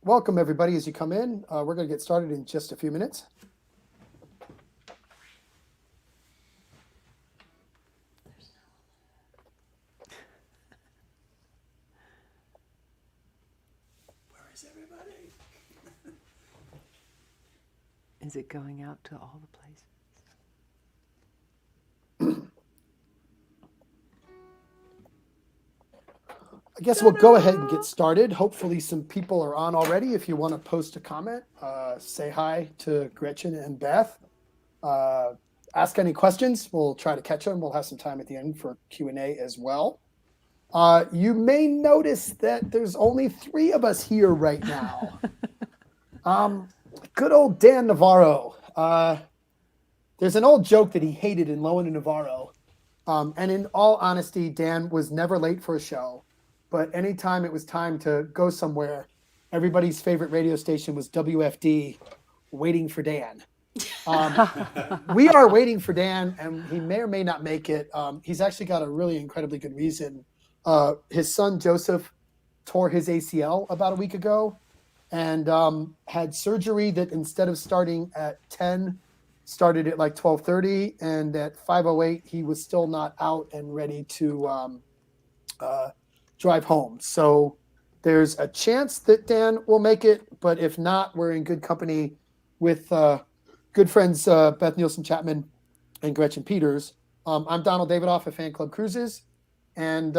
welcome everybody as you come in. We're going to get started in just a few minutes. Where is everybody? Is it going out to all the places? I guess we'll go ahead and get started. Hopefully some people are on already. If you want to post a comment, say hi to Gretchen and Beth. Ask any questions. We'll try to catch them. We'll have some time at the end for Q&A as well. You may notice that there's only 3 of us here right now. Good old Dan Navarro. There's an old joke that he hated in Lowen and Navarro. And in all honesty, Dan was never late for a show. But anytime it was time to go somewhere, everybody's favorite radio station was WFD, waiting for Dan. We are waiting for Dan, and he may or may not make it. He's actually got a really incredibly good reason. His son, Joseph, tore his ACL about a week ago and had surgery that instead of starting at 10, started at like 12:30. And at 5:08, he was still not out and ready to drive home. So there's a chance that Dan will make it, but if not, we're in good company with good friends Beth Nielsen Chapman and Gretchen Peters. I'm Donald Davidoff of Fan Club Cruises, and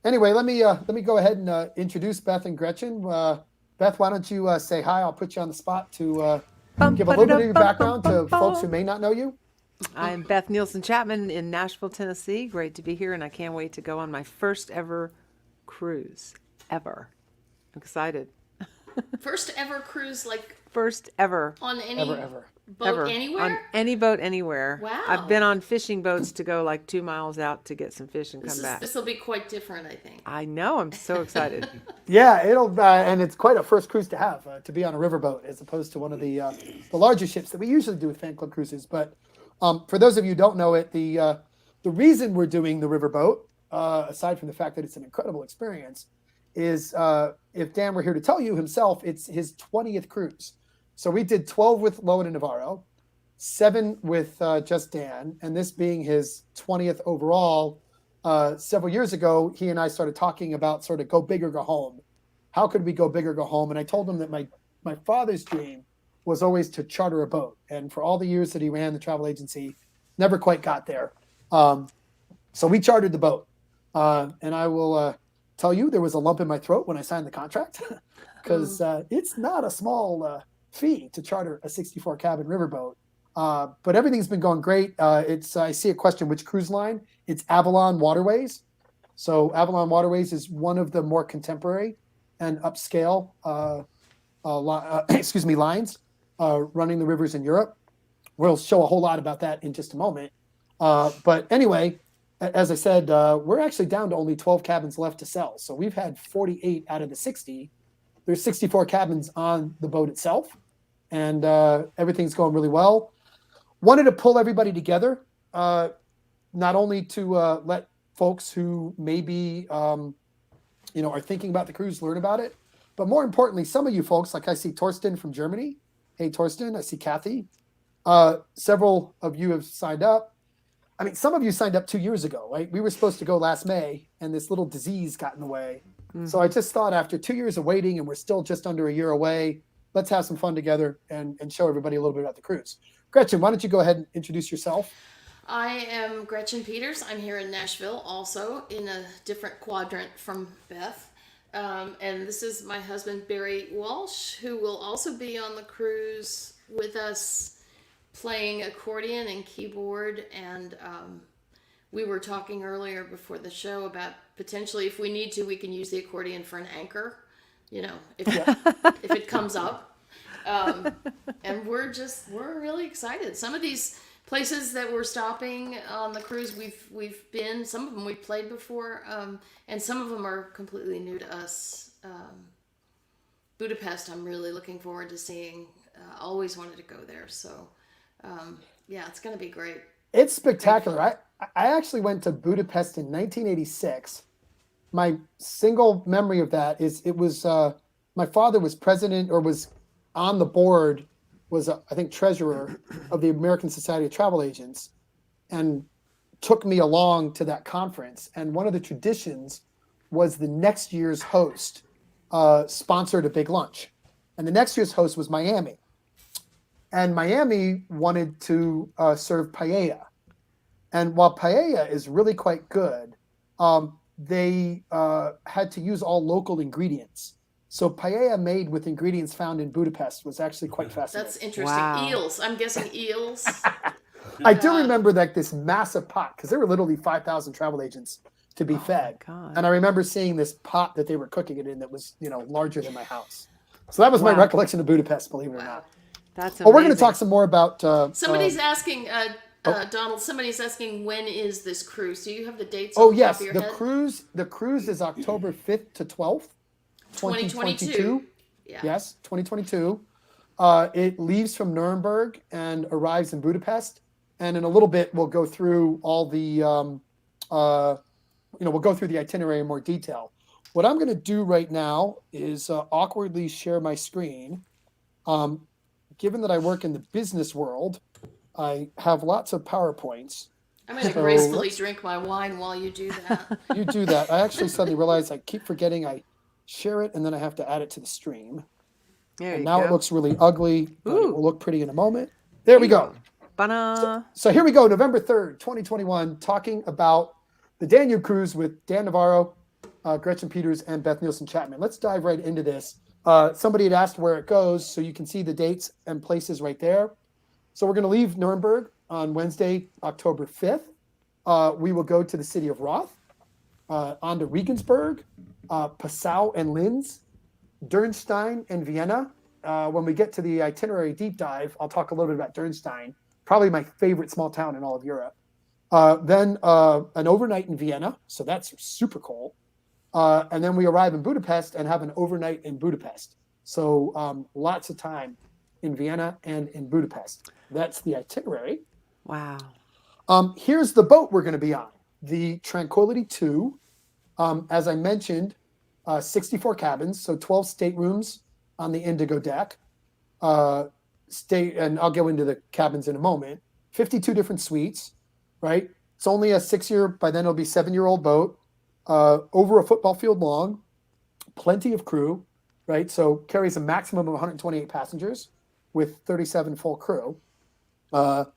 anyway, let me go ahead and introduce Beth and Gretchen. Beth, why don't you say hi? I'll put you on the spot to give a little bit of your background to folks who may not know you. I'm Beth Nielsen Chapman in Nashville, Tennessee. Great to be here, and I can't wait to go on my first ever cruise ever. I'm excited. First ever cruise, like First ever. on any Ever. boat Ever. anywhere? On any boat anywhere. Wow. I've been on fishing boats to go like 2 miles out to get some fish and come back. This will be quite different, I think. I know. I'm so excited. Yeah, it'll and it's quite a first cruise to have to be on a riverboat as opposed to one of the larger ships that we usually do with Fan Club Cruises. But for those of you who don't know it, the reason we're doing the riverboat, aside from the fact that it's an incredible experience, is if Dan were here to tell you himself, it's his 20th cruise. So we did 12 with Lowen and Navarro, 7 with just Dan, and this being his 20th overall. Several years ago, he and I started talking about sort of go big or go home. How could we go big or go home? And I told him that my father's dream was always to charter a boat. And for all the years that he ran the travel agency, never quite got there. So we chartered the boat. And I will tell you, there was a lump in my throat when I signed the contract because it's not a small fee to charter a 64 cabin riverboat. But everything's been going great. I see a question, which cruise line? It's Avalon Waterways. So Avalon Waterways is one of the more contemporary and upscale lines running the rivers in Europe. We'll show a whole lot about that in just a moment. But anyway, as I said, we're actually down to only 12 cabins left to sell. So we've had 48 out of the 60. There's 64 cabins on the boat itself, and everything's going really well. Wanted to pull everybody together, not only to let folks who maybe are thinking about the cruise learn about it, but more importantly, some of you folks, like I see Torsten from Germany. Hey, Torsten. I see Kathy. Several of you have signed up. I mean, some of you signed up 2 years ago, right? We were supposed to go last May, and this little disease got in the way. Mm-hmm. So I just thought after 2 years of waiting, and we're still just under a year away, let's have some fun together and show everybody a little bit about the cruise. Gretchen, why don't you go ahead and introduce yourself? I am Gretchen Peters. I'm here in Nashville, also in a different quadrant from Beth. And this is my husband, Barry Walsh, who will also be on the cruise with us, playing accordion and keyboard. And we were talking earlier before the show about potentially, if we need to, we can use the accordion for an anchor, if it comes up. And we're really excited. Some of these places that we're stopping on the cruise, we've been, some of them we've played before, and some of them are completely new to us. Budapest, I'm really looking forward to seeing. Always wanted to go there, so it's going to be great. It's spectacular. I actually went to Budapest in 1986. My single memory of that is it was my father was president or was on the board, was I think treasurer of the American Society of Travel Agents, and took me along to that conference. And one of the traditions was the next year's host sponsored a big lunch. And the next year's host was Miami. And Miami wanted to serve paella. And while paella is really quite good, they had to use all local ingredients. So paella made with ingredients found in Budapest was actually quite fascinating. That's interesting. Wow. Eels. I'm guessing eels. I do remember like this massive pot, because there were literally 5,000 travel agents to be fed. God. And I remember seeing this pot that they were cooking it in that was, larger than my house. So that was my Wow. recollection of Budapest, believe it or not. That's amazing. Well, we're going to talk some more about. Somebody's asking, Donald. Somebody's asking, when is this cruise? Do you have the dates? Oh on the yes, top of your the head? cruise. The cruise is October 5th to 12th, 2022. Yeah. Yes, 2022. It leaves from Nuremberg and arrives in Budapest. And in a little bit, we'll go through all the, we'll go through the itinerary in more detail. What I'm going to do right now is awkwardly share my screen. Given that I work in the business world, I have lots of PowerPoints. I'm going to So gracefully let's- drink my wine while you do that. You do that. I actually suddenly realized I keep forgetting I share it and then I have to add it to the stream. There And you now go. it looks really ugly, but it Ooh. will look pretty in a moment. There we go. Ba-na. So here we go, November 3rd, 2021, talking about the Danube cruise with Dan Navarro, Gretchen Peters, and Beth Nielsen Chapman. Let's dive right into this. Somebody had asked where it goes, so you can see the dates and places right there. So we're going to leave Nuremberg on Wednesday, October 5th. We will go to the city of Roth, on to Regensburg, Passau and Linz, Dürnstein and Vienna. When we get to the itinerary deep dive, I'll talk a little bit about Dürnstein, probably my favorite small town in all of Europe. Then an overnight in Vienna, so that's super cool. And then we arrive in Budapest and have an overnight in Budapest. So lots of time in Vienna and in Budapest. That's the itinerary. Wow. Here's the boat we're going to be on, the Tranquility II. As I mentioned, 64 cabins, so 12 staterooms on the Indigo deck. And I'll go into the cabins in a moment. 52 different suites, right? It's only a 6-year, by then it'll be 7-year-old boat, over a football field long, plenty of crew, right? So carries a maximum of 128 passengers with 37 full crew. The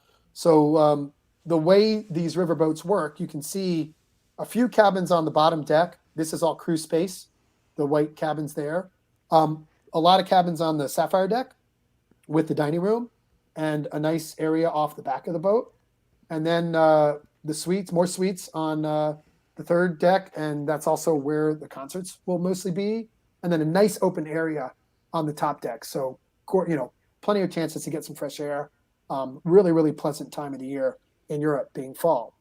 way these river boats work, you can see a few cabins on the bottom deck. This is all crew space, the white cabins there. A lot of cabins on the Sapphire deck with the dining room and a nice area off the back of the boat. And then the suites, more suites on the third deck, and that's also where the concerts will mostly be. And then a nice open area on the top deck. So, plenty of chances to get some fresh air. Really, really pleasant time of the year in Europe, being fall.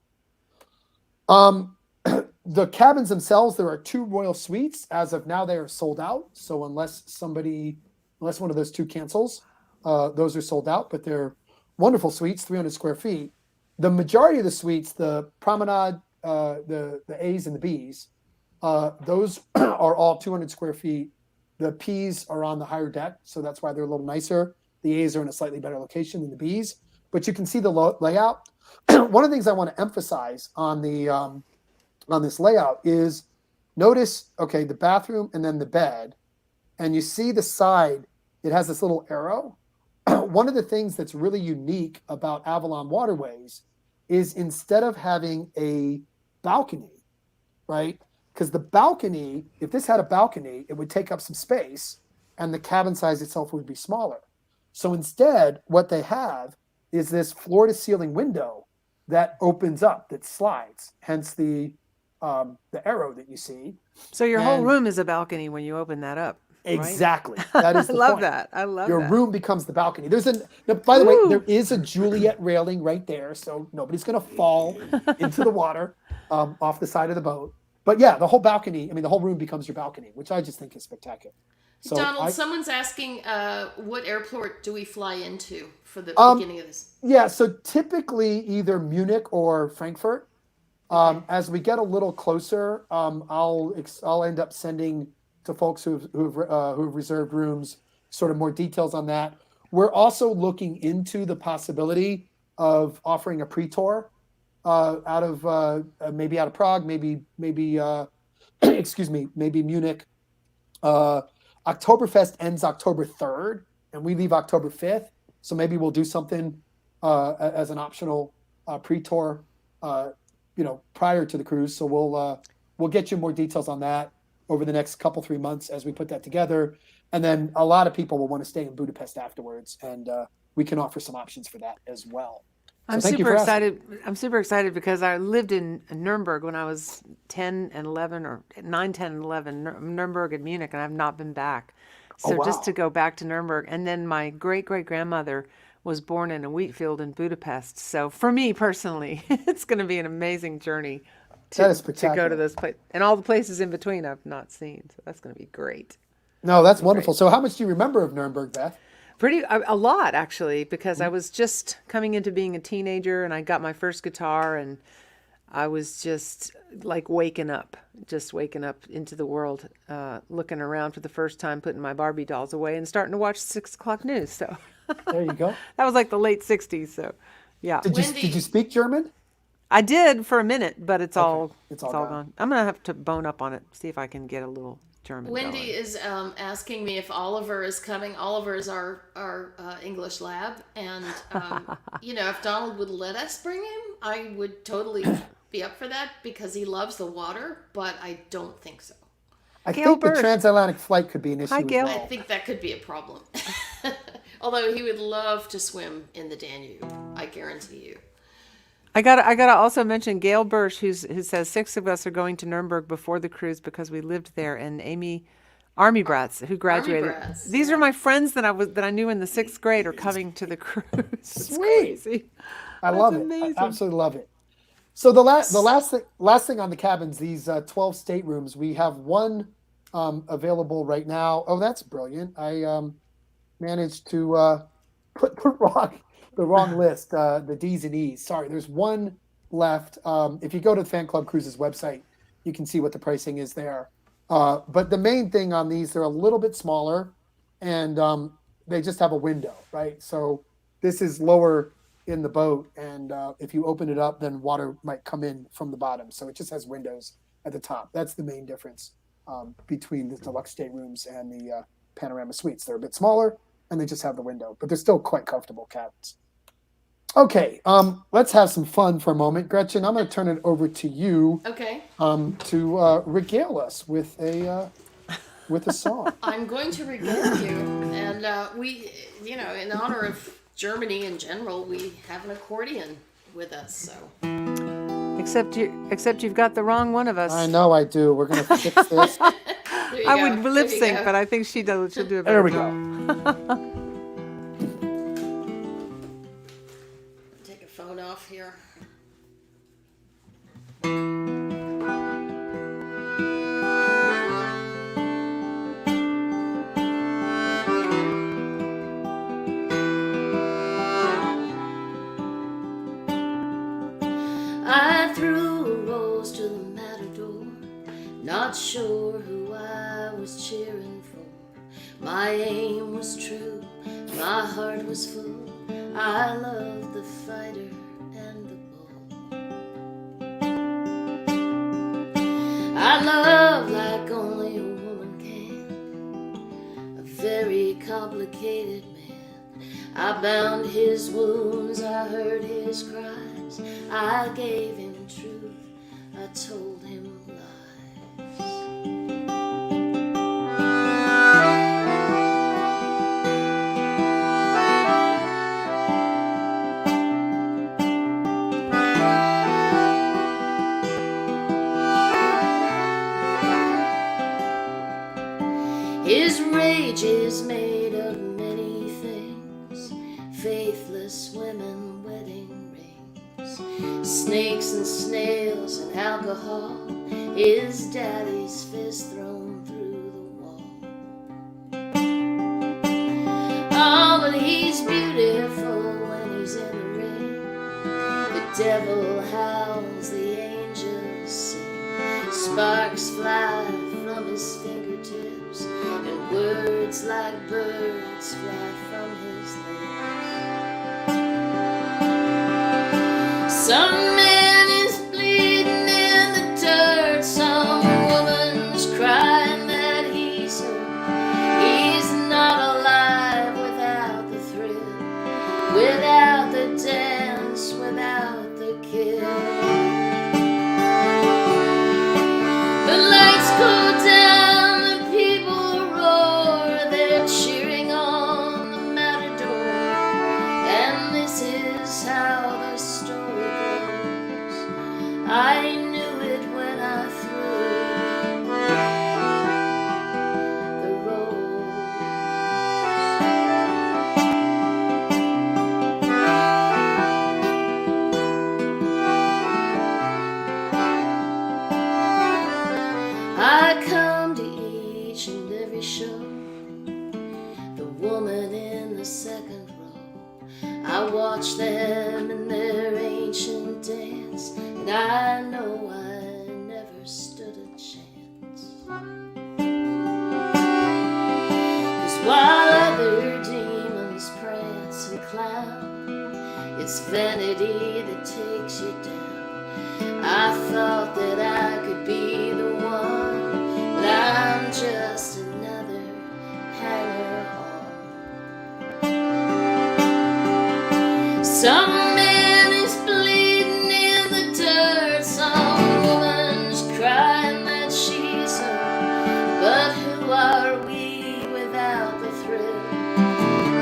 The cabins themselves, there are 2 royal suites. As of now, they are sold out. So unless one of those 2 cancels, those are sold out. But they're wonderful suites, 300 square feet. The majority of the suites, the promenade, the A's and the B's, those are all 200 square feet. The P's are on the higher deck, so that's why they're a little nicer. The A's are in a slightly better location than the B's. But you can see the layout. One of the things I want to emphasize on this layout is notice, the bathroom and then the bed, and you see the side, it has this little arrow. One of the things that's really unique about Avalon Waterways is instead of having a balcony, right? Because the balcony, if this had a balcony, it would take up some space and the cabin size itself would be smaller. So instead, what they have is this floor to ceiling window that opens up, that slides, hence the arrow that you see. So your whole And- room is a balcony when you open that up. right? Exactly. That is I the love point. that. I love Your that. room becomes the balcony. Now, by the way, Ooh. there is a Juliet railing right there, so nobody's going to fall into the water off the side of the boat. But yeah, the whole balcony, the whole room becomes your balcony, which I just think is spectacular. So Donald, someone's asking, what airport do we fly into for the beginning of this? yeah, so typically either Munich or Frankfurt. As we get a little closer, I'll end up sending to folks who've reserved rooms, sort of more details on that. We're also looking into the possibility of offering a pre-tour maybe out of Prague, maybe excuse me, maybe Munich. Oktoberfest ends October 3rd, and we leave October 5th. So maybe we'll do something as an optional pre-tour, prior to the cruise. So we'll get you more details on that over the next 3 months as we put that together. And then a lot of people will want to stay in Budapest afterwards, and we can offer some options for that as well. So I'm thank you super for asking. excited. I'm super excited because I lived in Nuremberg when I was 10 and 11, or 9, 10, and 11, Nuremberg and Munich, and I've not been back. So wow. just to go back to Nuremberg. And then my great-great-grandmother was born in a wheat field in Budapest. So for me personally, it's going to be an amazing journey That is to spectacular. go to those places. And all the places in between I've not seen. So that's going to be great. No, that's wonderful. So how much do you remember of Nuremberg, Beth? A lot, actually, because I was just coming into being a teenager, and I got my first guitar, and I was just like waking up into the world, looking around for the first time, putting my Barbie dolls away and starting to watch 6 o'clock news. So There you go. that was like the late 60s. So yeah, Did you speak German? I did for a minute, but it's all It's all gone. I'm going to have to bone up on it, see if I can get a little German Wendy going. is asking me if Oliver is coming. Oliver is our English lab, and if Donald would let us bring him, I would totally be up for that because he loves the water. But I don't think so. I Gail think Birch. the transatlantic flight could be an issue Hi, as Gail. I well. think that could be a problem. Although he would love to swim in the Danube, I guarantee you. I gotta also mention Gail Birch, who says 6 of us are going to Nuremberg before the cruise because we lived there, and Amy Army Brats, who graduated. Brats, These are my friends that I knew in the 6th grade are coming to the cruise. It's Sweet. crazy. I love it. amazing. I absolutely love it. So the last thing on the cabins, these 12 staterooms, we have one available right now. Oh, that's brilliant. I managed to put the wrong list, the D's and E's. Sorry, there's one left. If you go to the Fan Club Cruises website, you can see what the pricing is there. But the main thing on these, they're a little bit smaller, and they just have a window, right? So this is lower in the boat, and if you open it up, then water might come in from the bottom. So it just has windows at the top. That's the main difference between the deluxe staterooms and the panorama suites. They're a bit smaller, and they just have the window, but they're still quite comfortable cabins. Okay, let's have some fun for a moment. Gretchen, I'm going to turn it over to you Okay. to regale us with a song. I'm going to regale you, and we, in honor of Germany in general, we have an accordion with us. So Except you've got the wrong one of us. I know I do. We're going to fix this. there you I go. would lip There you sync, go. but I think she'll do a better There we job. go. Take a phone off here. I threw a rose to the matador, not sure who I was cheering for. My aim was true, my heart was full. I loved the fighter and the bull. I love like only a woman can, a very complicated man. I bound his wounds, I heard his cries, I gave him truth, I told him lies. His rage is made of many things: faithless women, wedding rings, snakes and snails and alcohol, his daddy's fist thrown through the wall. Oh, but he's beautiful when he's in the ring. The devil howls, the angels sing, sparks fly from from his fingertips, and words like birds fly from his lips. Some man is bleeding in the dirt, some woman's crying that he's hurt. He's not alive without the thrill, without the dance, without the kill. The lights go down, the people roar, they're cheering on the matador, and this is how the story goes. I knew it when I threw the rose. I come to each and every show, the woman in the second row. I watch them in their ancient dance, and I know I never stood a chance. 'Cause while other demons prance and clown, it's vanity that takes you down. I thought that I could be the one, but I'm just another hanger-on. Some man is bleeding in the dirt, some woman's crying that she's hurt. But who are we without the thrill,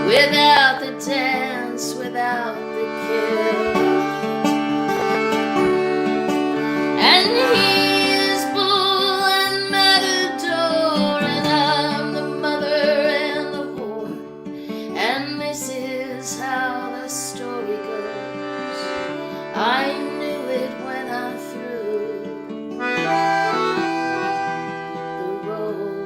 without the dance, without the kill? And he is bull and matador, and I'm the mother and the whore, and this is how the story goes. I knew it when I threw the rose.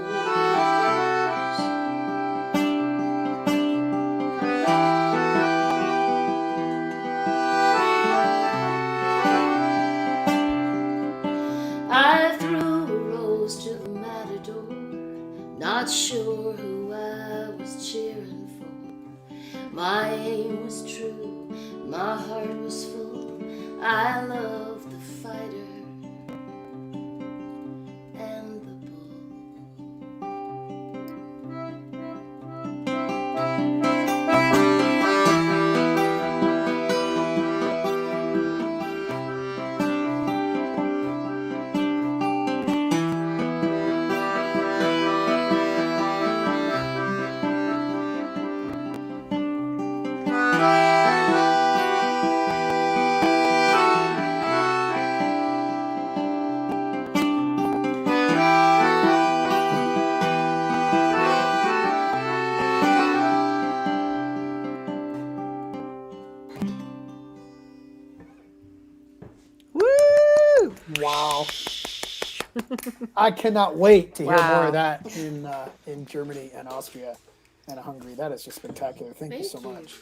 I threw a rose to the matador, not sure who I was cheering for. My aim was true, my heart was full. I loved the fighter and the bull. Woo! Wow. I cannot wait to hear more Wow. of that in Germany and Austria and Hungary. That is just spectacular. Thank you so much.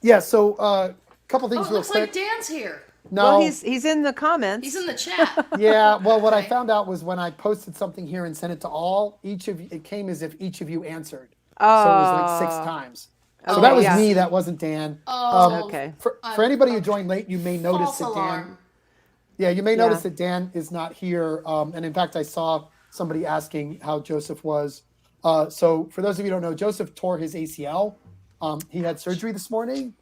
Yeah, so a couple Oh, things it real looks like quick. Dan's here. No, Well, he's in the comments. He's in the chat. yeah, well, what I Okay. found out was when I posted something here and sent it to all, each of you, it came as if each of you answered. Oh. So it was like 6 times. So Okay, that was yeah. me, that wasn't Dan. Oh, Okay. For I'm- anybody who joined late, you may notice false that Dan. alarm. Yeah, you may Yeah. notice that Dan is not here. And in fact, I saw somebody asking how Joseph was. So for those of you who don't know, Joseph tore his ACL. He had surgery this morning.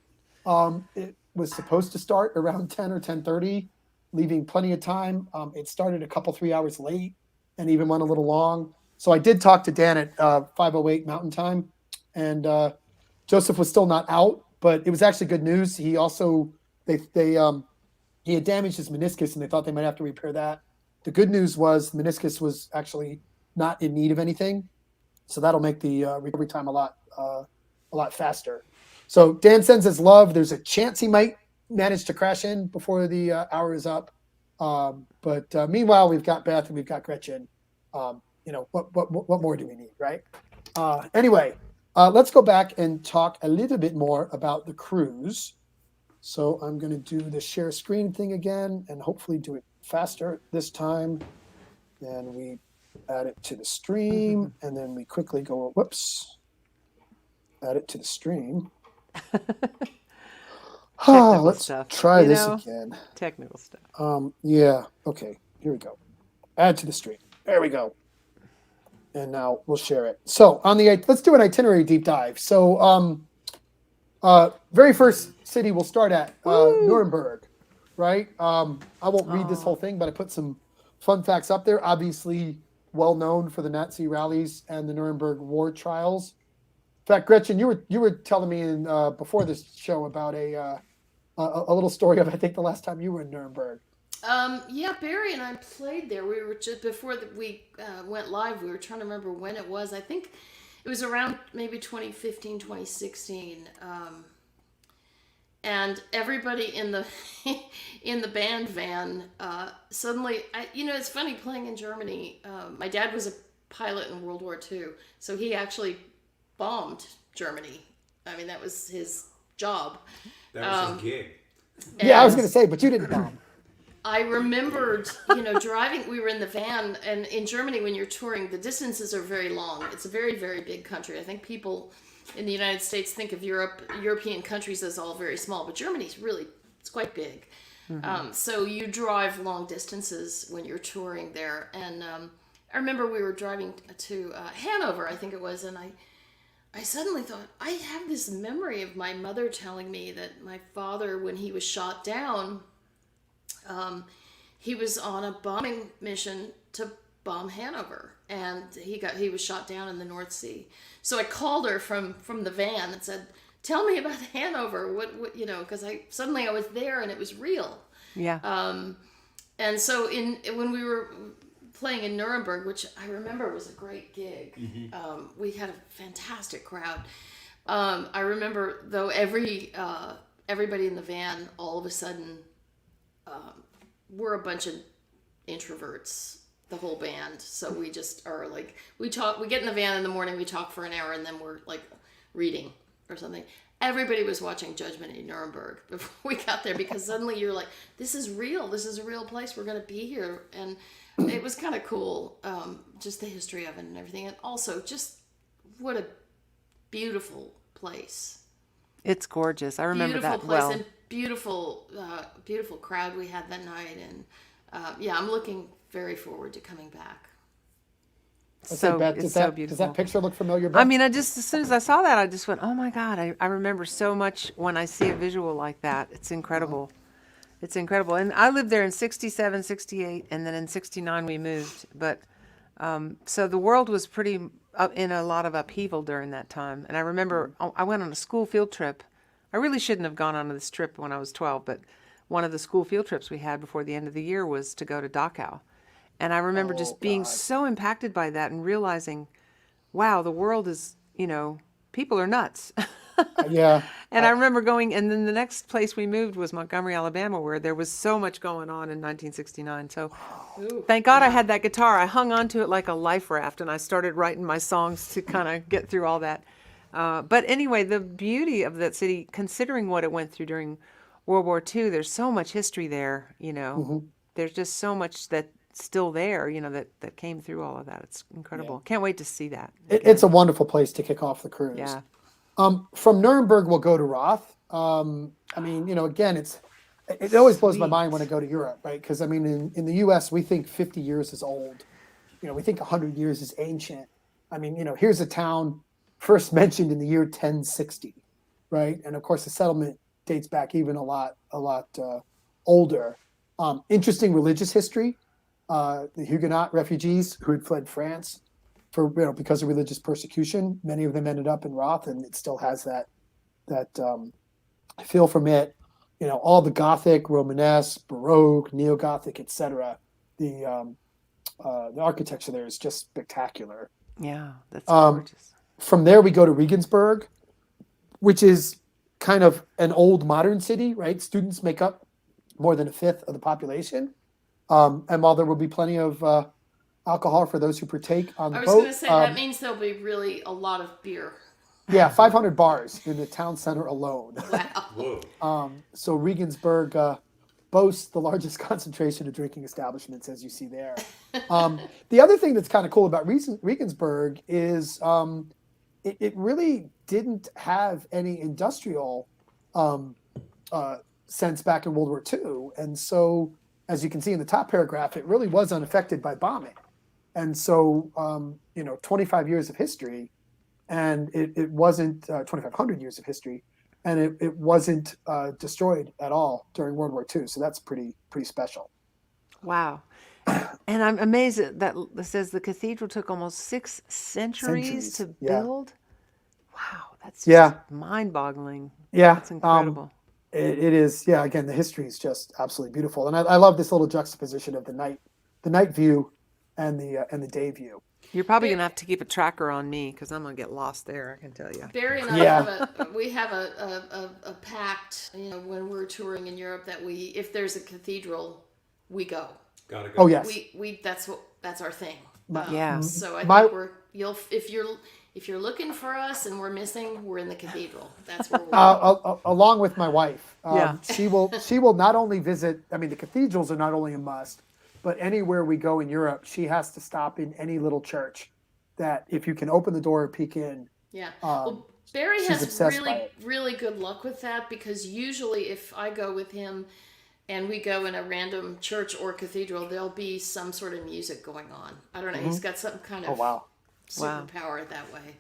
It was supposed to start around 10 or 10:30, leaving plenty of time. It started a couple, 3 hours late and even went a little long. So I did talk to Dan at 5:08 Mountain Time. And Joseph was still not out, but it was actually good news. He also, he had damaged his meniscus and they thought they might have to repair that. The good news was the meniscus was actually not in need of anything. So that'll make the recovery time a lot faster. So Dan sends his love. There's a chance he might manage to crash in before the hour is up. But meanwhile, we've got Beth and we've got Gretchen. What more do we need, right? Anyway, let's go back and talk a little bit more about the cruise. So I'm going to do the share screen thing again and hopefully do it faster this time than we add it to the stream, and then we quickly go, whoops, add it to the stream. Let's stuff, try this again. Technical stuff. Yeah, okay, here we go. Add to the stream. There we go. And now we'll share it. So let's do an itinerary deep dive. So very first city we'll start at Nuremberg, right? I won't read this whole thing, but I put some fun facts up there. Obviously well known for the Nazi rallies and the Nuremberg war trials. In fact, Gretchen, you were telling me before this show about a little story of, I think, the last time you were in Nuremberg. Yeah, Barry and I played there. We were just before we went live. We were trying to remember when it was. I think it was around maybe 2015, 2016. And everybody in the in the band van suddenly, it's funny playing in Germany. My dad was a pilot in World War II, so he actually bombed Germany. I mean, that was his job. That was his gig. Yeah, I was going to say, but you didn't bomb. I remembered, driving, we were in the van, and in Germany, when you're touring, the distances are very long. It's a very, very big country. I think people in the United States think of European countries as all very small, but Germany's it's quite big. Mm-hmm. So you drive long distances when you're touring there. And I remember we were driving to Hanover, I think it was, and I suddenly thought, I have this memory of my mother telling me that my father, when he was shot down, he was on a bombing mission to bomb Hanover, and he was shot down in the North Sea. So I called her from the van and said, "Tell me about Hanover. What because I was there and it was real." Yeah. And so when we were playing in Nuremberg, which I remember was a great gig, we had a fantastic crowd. I remember though everybody in the van all of a sudden. We're a bunch of introverts, the whole band. So we just are like, we get in the van in the morning, we talk for an hour, and then we're like reading or something. Everybody was watching Judgment in Nuremberg before we got there, because suddenly you're like, this is real. This is a real place. We're going to be here. And it was kind of cool, just the history of it and everything. And also just what a beautiful place. It's gorgeous. I remember Beautiful that place well. and beautiful crowd we had that night, and I'm looking very forward to coming back. Beth, does that picture look familiar, Beth? I mean, as soon as I saw that, I just went, oh my God, I remember so much when I see a visual like that. It's incredible. It's incredible. And I lived there in 67, 68, and then in 69 we moved. But so the world was pretty in a lot of upheaval during that time. And I remember I went on a school field trip. I really shouldn't have gone on this trip when I was 12, but one of the school field trips we had before the end of the year was to go to Dachau. And I remember just being so impacted by that and realizing, wow, the world is, people are nuts. Yeah. And I remember going, and then the next place we moved was Montgomery, Alabama, where there was so much going on in 1969. So thank God I had that guitar. I hung on to it like a life raft, and I started writing my songs to kind of get through all that. But anyway, the beauty of that city, considering what it went through during World War II, there's so much history there, Mm-hmm. There's just so much that's still there, that came through all of that. It's incredible. Yeah. Can't wait to see that. It's a wonderful place to kick off the cruise. Yeah. From Nuremberg, we'll go to Roth. I mean, again, it always blows my mind when I go to Europe, right? Because, I mean, in the U.S., we think 50 years is old. We think 100 years is ancient. I mean, here's a town first mentioned in the year 1060, right? And of course, the settlement dates back even a lot older. Interesting religious history. The Huguenot refugees who had fled France because of religious persecution, many of them ended up in Roth, and it still has that feel from it. All the Gothic, Romanesque, Baroque, Neo-Gothic, etc. The architecture there is just spectacular. Yeah, that's gorgeous. From there, we go to Regensburg, which is kind of an old modern city, right? Students make up more than a fifth of the population. And while there will be plenty of alcohol for those who partake on the boat. I was going to say, that means there'll be really a lot of beer. Yeah, 500 bars in the town center alone. Wow. So Regensburg, boasts the largest concentration of drinking establishments, as you see there. The other thing that's kind of cool about Regensburg is it really didn't have any industrial sense back in World War II. And so, as you can see in the top paragraph, it really was unaffected by bombing. And so, 25 years of history, and it wasn't 2,500 years of history, and it wasn't destroyed at all during World War II. So that's pretty special. Wow. And I'm amazed that it says the cathedral took almost 6 centuries to build. Wow, that's just mind-boggling. Yeah, that's incredible. It is. Yeah, again, the history is just absolutely beautiful, and I love this little juxtaposition of the night view and the day view. You're probably gonna have to keep a tracker on me because I'm gonna get lost there. I can tell you. Barry and I have a pact. When we're touring in Europe, that if there's a cathedral, we go. Gotta go. Oh yes. We that's our thing. Yeah. So I think if you're looking for us and we're missing, we're in the cathedral. That's where we're along with my wife. Yeah. She will not only visit. I mean, the cathedrals are not only a must, but anywhere we go in Europe, she has to stop in any little church that if you can open the door or peek in. Yeah. Well, Barry has really good luck with that, because usually if I go with him and we go in a random church or cathedral, there'll be some sort of music going on. I don't know. He's got some kind of superpower that way.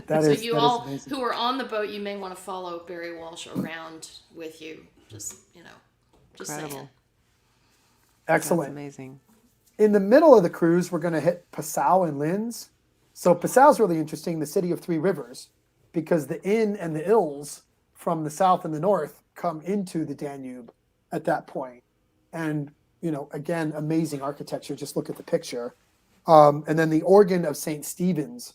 So you all who are on the boat, you may want to follow Barry Walsh around with you. Just saying. Excellent. That's amazing. In the middle of the cruise, we're going to hit Passau and Linz. So Passau is really interesting, the city of 3 rivers, because the Inn and the Ilz from the south and the north come into the Danube at that point. And, again, amazing architecture. Just look at the picture. And then the organ of St. Stephen's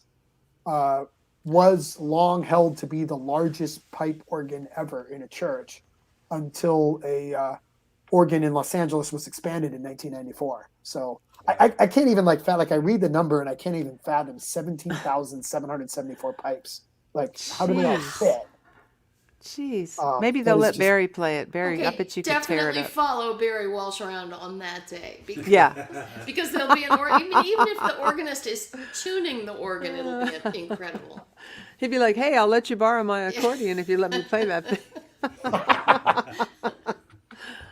was long held to be the largest pipe organ ever in a church until a organ in Los Angeles was expanded in 1994. So I can't even I read the number and I can't even fathom 17,774 pipes. How do we all fit? Jeez. Maybe they'll let Barry play it. Barry, I bet you could tear it definitely up. follow Barry Walsh around on that day. Because, because there'll be an organ. Even if the organist is tuning the organ, it'll be incredible. He'd be like, "Hey, I'll let you borrow my accordion if you let me play that thing."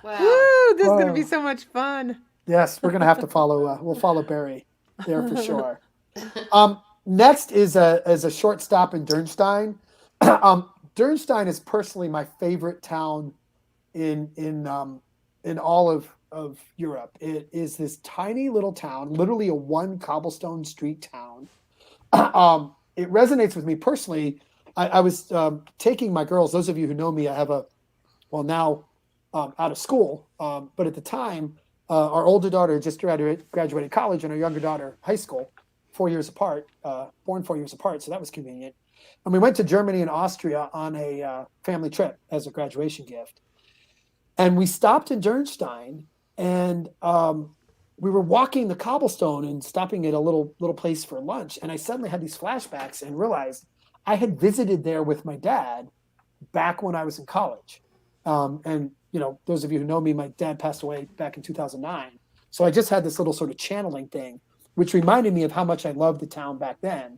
Wow. Woo, this is going to be so much fun. Yes, we're going to have to follow. We'll follow Barry there for sure. Next is a short stop in Dürnstein. Dürnstein is personally my favorite town in all of Europe. It is this tiny little town, literally a 1 cobblestone street town. It resonates with me personally. I was taking my girls. Those of you who know me, I have now out of school, but at the time, our older daughter just graduated college and our younger daughter high school, 4 years apart, born 4 years apart. So that was convenient. And we went to Germany and Austria on a family trip as a graduation gift. And we stopped in Dürnstein, and we were walking the cobblestone and stopping at a little place for lunch. And I suddenly had these flashbacks and realized I had visited there with my dad back when I was in college. And those of you who know me, my dad passed away back in 2009. So I just had this little sort of channeling thing, which reminded me of how much I loved the town back then.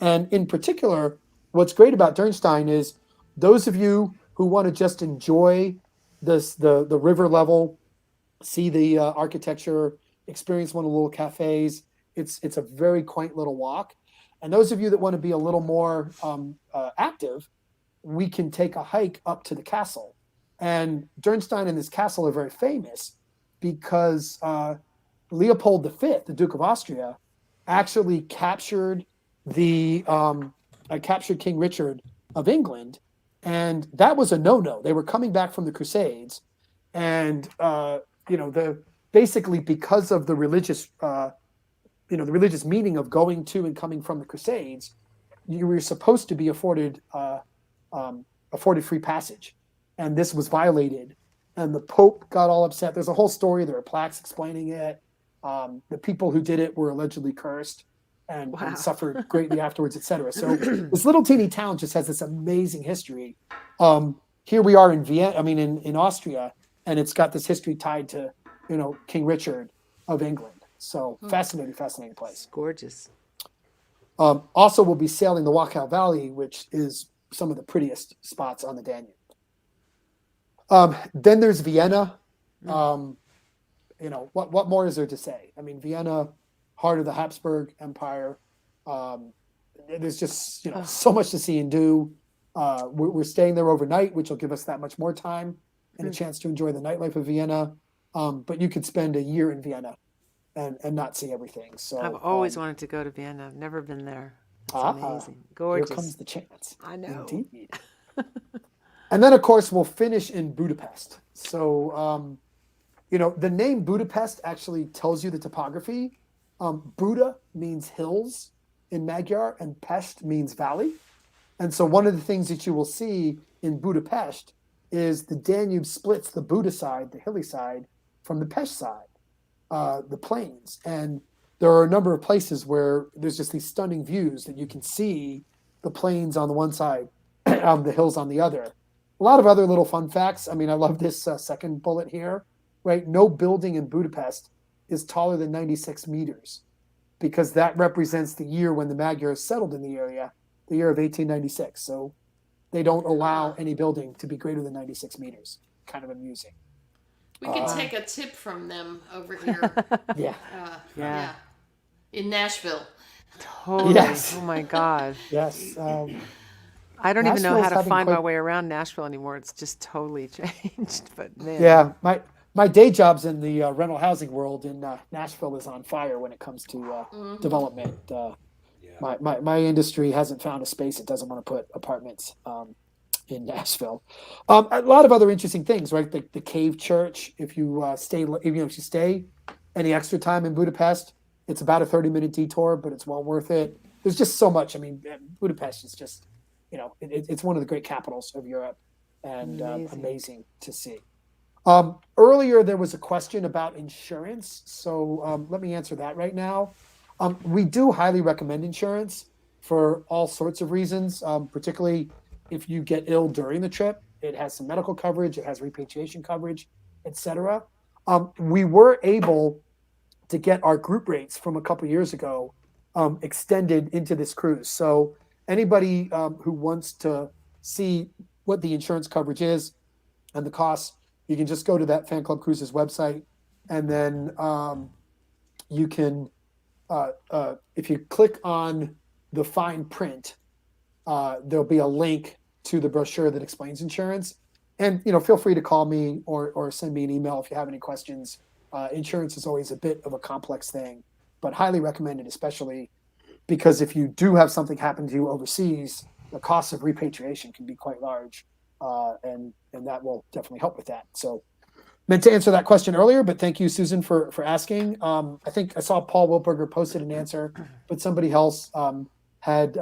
And in particular, what's great about Dürnstein is those of you who want to just enjoy the river level, see the architecture, experience one of the little cafes. It's a very quaint little walk. And those of you that want to be a little more active, we can take a hike up to the castle. And Dürnstein and this castle are very famous because Leopold V, the Duke of Austria, actually captured captured King Richard of England, and that was a no-no. They were coming back from the Crusades, and basically because of the religious meaning of going to and coming from the Crusades, you were supposed to be afforded free passage. And this was violated, and the Pope got all upset. There's a whole story. There are plaques explaining it. The people who did it were allegedly cursed and suffered greatly afterwards, etc. So this little teeny town just has this amazing history. Here we are in Vienna, in Austria, and it's got this history tied to, King Richard of England. So fascinating place. Gorgeous. Also, we'll be sailing the Wachau Valley, which is some of the prettiest spots on the Danube. Then there's Vienna. What more is there to say? I mean, Vienna, heart of the Habsburg Empire. There's just so much to see and do. We're staying there overnight, which will give us that much more time and a chance to enjoy the nightlife of Vienna. But you could spend a year in Vienna and not see everything. So I've always wanted to go to Vienna. I've never been there. It's amazing. Gorgeous. Here comes the chance. I know. Indeed. And then, of course, we'll finish in Budapest. So, the name Budapest actually tells you the topography. Buda means hills in Magyar, and Pest means valley. And so one of the things that you will see in Budapest is the Danube splits the Buda side, the hilly side, from the Pest side, the plains. And there are a number of places where there's just these stunning views that you can see the plains on the one side, the hills on the other. A lot of other little fun facts. I mean, I love this second bullet here, right? No building in Budapest is taller than 96 meters because that represents the year when the Magyars settled in the area, the year of 1896. So they don't allow any building to be greater than 96 meters. Kind of amusing. We can take a tip from them over here. Yeah. In Nashville. Totally. Yes. Oh my God. Yes. I don't even know how Nashville's to having find my quite- way around Nashville anymore. It's just totally changed. But man. Yeah. My day job's in the rental housing world, and Nashville is on fire when it comes to development. My industry hasn't found a space it doesn't want to put apartments in Nashville. A lot of other interesting things, right? The Cave Church. If you stay any extra time in Budapest, it's about a 30-minute detour, but it's well worth it. There's just so much. I mean, Budapest is just, it's one of the great capitals of Europe, and amazing to see. Earlier, there was a question about insurance. So let me answer that right now. We do highly recommend insurance for all sorts of reasons, particularly if you get ill during the trip. It has some medical coverage, it has repatriation coverage, etc. We were able to get our group rates from a couple years ago extended into this cruise. So anybody who wants to see what the insurance coverage is and the costs, you can just go to that Fan Club Cruises website, and then you can, if you click on the fine print, there'll be a link to the brochure that explains insurance. And feel free to call me or send me an email if you have any questions. Insurance is always a bit of a complex thing, but highly recommended, especially because if you do have something happen to you overseas, the cost of repatriation can be quite large, and that will definitely help with that. So, meant to answer that question earlier, but thank you, Susan, for asking. I think I saw Paul Wilberger posted an answer, but somebody else had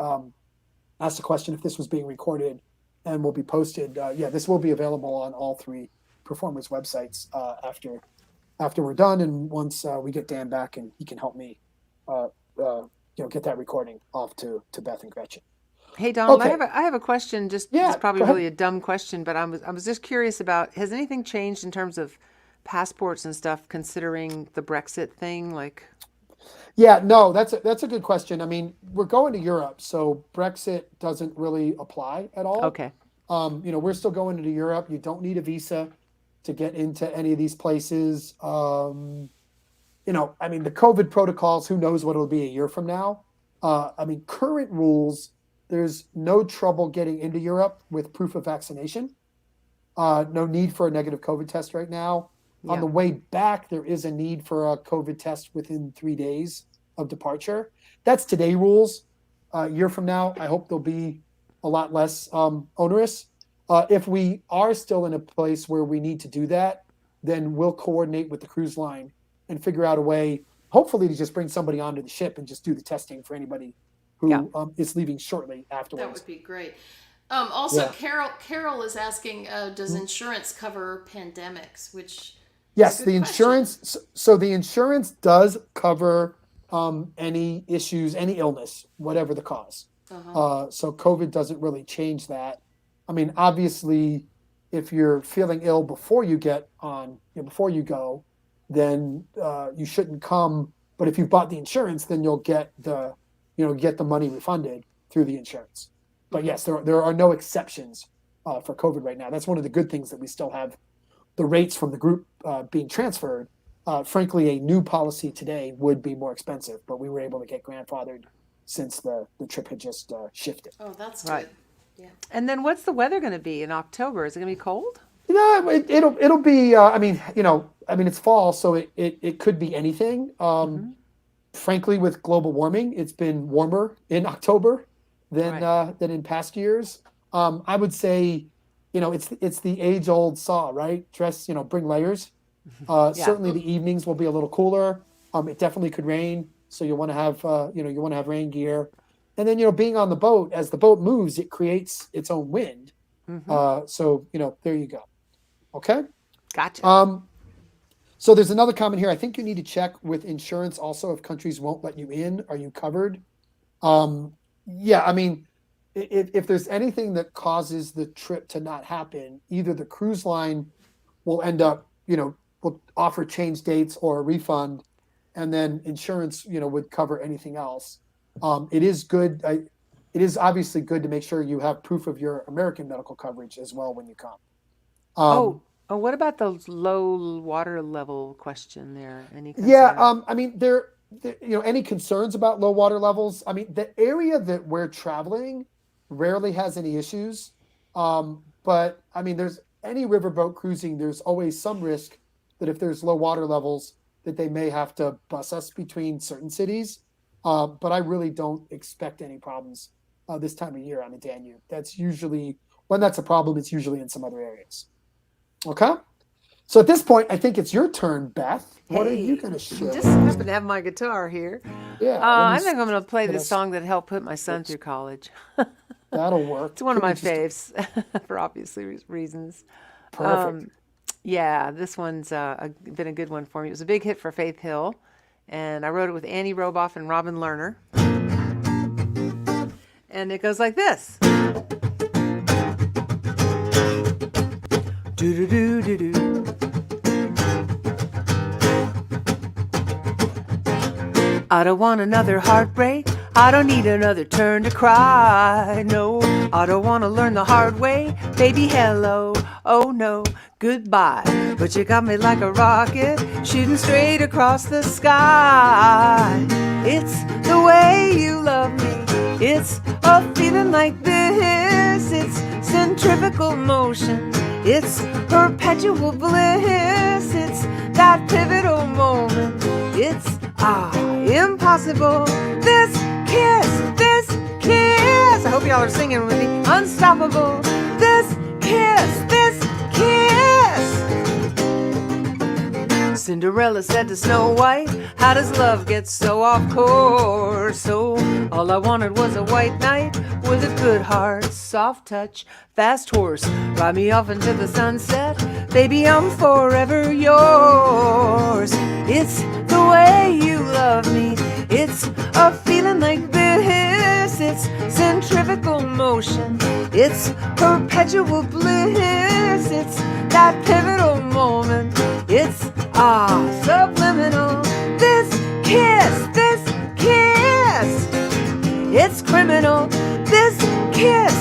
asked a question if this was being recorded and will be posted. This will be available on all three performers' websites after we're done, and once we get Dan back and he can help me get that recording off to Beth and Gretchen. Hey Donald, Okay. I have a question. It's probably go ahead. really a dumb question, but I was just curious about, has anything changed in terms of passports and stuff, considering the Brexit thing? Yeah, no, that's a good question. I mean, we're going to Europe, so Brexit doesn't really apply at all. Okay. We're still going into Europe. You don't need a visa to get into any of these places. I mean, the COVID protocols, who knows what it'll be a year from now. Current rules, there's no trouble getting into Europe with proof of vaccination. No need for a negative COVID test right now. Yeah. On the way back, there is a need for a COVID test within 3 days of departure. That's today rules. A year from now, I hope they'll be a lot less onerous. If we are still in a place where we need to do that, then we'll coordinate with the cruise line and figure out a way, hopefully, to just bring somebody onto the ship and just do the testing for anybody who is leaving shortly afterwards. That would be great. Also, Yeah. Carol is asking, does insurance cover pandemics? Which Yes, is a the good insurance. So the insurance does cover any issues, any illness, whatever the cause. question. So COVID doesn't really change that. I mean, obviously, if you're feeling ill before you get on, before you go, then you shouldn't come. But if you've bought the insurance, then you'll get the money refunded through the insurance. But yes, there are no exceptions for COVID right now. That's one of the good things, that we still have the rates from the group being transferred. Frankly, a new policy today would be more expensive, but we were able to get grandfathered since the trip had just shifted. Oh, that's Right. good. Yeah. And then what's the weather going to be in October? Is it going to be cold? It'll be. It's fall, so it could be anything. Frankly, with global warming, it's been warmer in October than in past years. I would say, it's the age-old saw, right? Dress, bring layers. Certainly, the evenings will be a little cooler. It definitely could rain, so you want to have rain gear. And then, being on the boat, as the boat moves, it creates its own wind. So there you go. Okay. Gotcha. So there's another comment here. I think you need to check with insurance also if countries won't let you in. Are you covered? If there's anything that causes the trip to not happen, either the cruise line will end up, will offer change dates or a refund, and then insurance, would cover anything else. It is good. It is obviously good to make sure you have proof of your American medical coverage as well when you come. What about the low water level question there? Any concern? There, any concerns about low water levels? The area that we're traveling rarely has any issues. But there's any riverboat cruising, there's always some risk that if there's low water levels, that they may have to bus us between certain cities. But I really don't expect any problems this time of year on the Danube. That's usually, when that's a problem, it's usually in some other areas. Okay? So at this point, I think it's your turn, Beth. What are you going to share? Just happen to have my guitar here. Yeah. I think I'm going to play this song that helped put my son through college. That'll work. It's one of my faves for obvious reasons. Perfect. This one's been a good one for me. It was a big hit for Faith Hill, and I wrote it with Annie Roboff and Robin Lerner. And it goes like this. Do-do-do-do-do. I don't want another heartbreak. I don't need another turn to cry. No, I don't want to learn the hard way. Baby, hello. Oh no, goodbye. But you got me like a rocket, shooting straight across the sky. It's the way you love me. It's a feeling like this. It's centrifugal motion. It's perpetual bliss. It's that pivotal moment. It's impossible. This kiss. I hope y'all are singing with me. Unstoppable. This kiss. Cinderella said to Snow White, how does love get so off course? So all I wanted was a white knight with a good heart, soft touch, fast horse. Ride me off into the sunset, baby, I'm forever yours. It's the way you love me. It's a feeling like this. It's centrifugal motion. It's perpetual bliss. It's that pivotal moment. It's subliminal. This kiss. It's criminal. This kiss.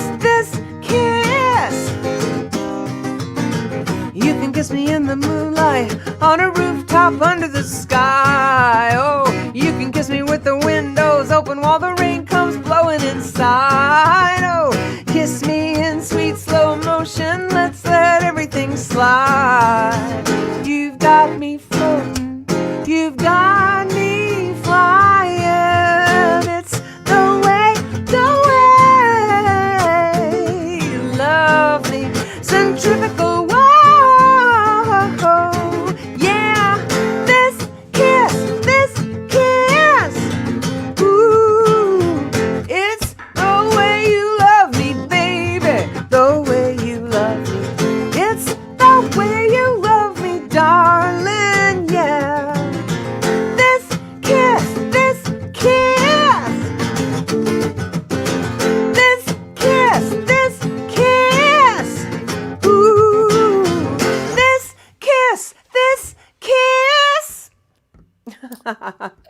You can kiss me in the moonlight, on a rooftop under the sky. Oh, you can kiss me with the windows open while the rain comes blowing inside. Oh, kiss me in sweet slow motion. Let's let everything slide. You've got me floating. You've got me flying. It's the way you love me. Centrifugal.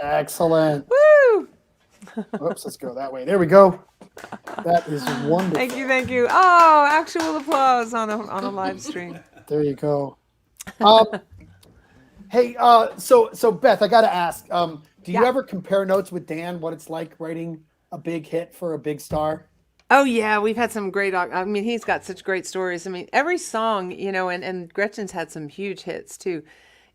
Excellent. Woo! Oops, let's go that way. There we go. That is wonderful. Thank you, thank you. Oh, actual applause on a live stream. There you go. Hey, so Beth, I got to ask, do you Yeah. ever compare notes with Dan, what it's like writing a big hit for a big star? Oh yeah, we've had some great. I mean, he's got such great stories. I mean, every song, and Gretchen's had some huge hits too.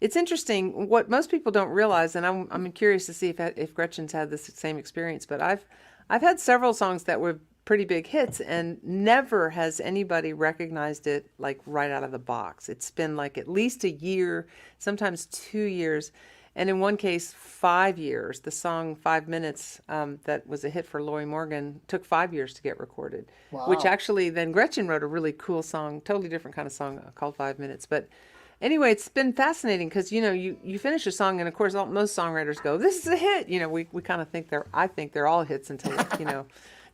It's interesting what most people don't realize, and I'm curious to see if Gretchen's had this same experience. But I've had several songs that were pretty big hits, and never has anybody recognized it like right out of the box. It's been like at least a year, sometimes 2 years. And in one case, 5 years. The song 5 Minutes that was a hit for Lori Morgan took 5 years to get recorded, which Wow. actually then Gretchen wrote a really cool song, totally different kind of song called 5 Minutes. But anyway, it's been fascinating because, you finish a song and of course most songwriters go, this is a hit. We kind of think I think they're all hits until,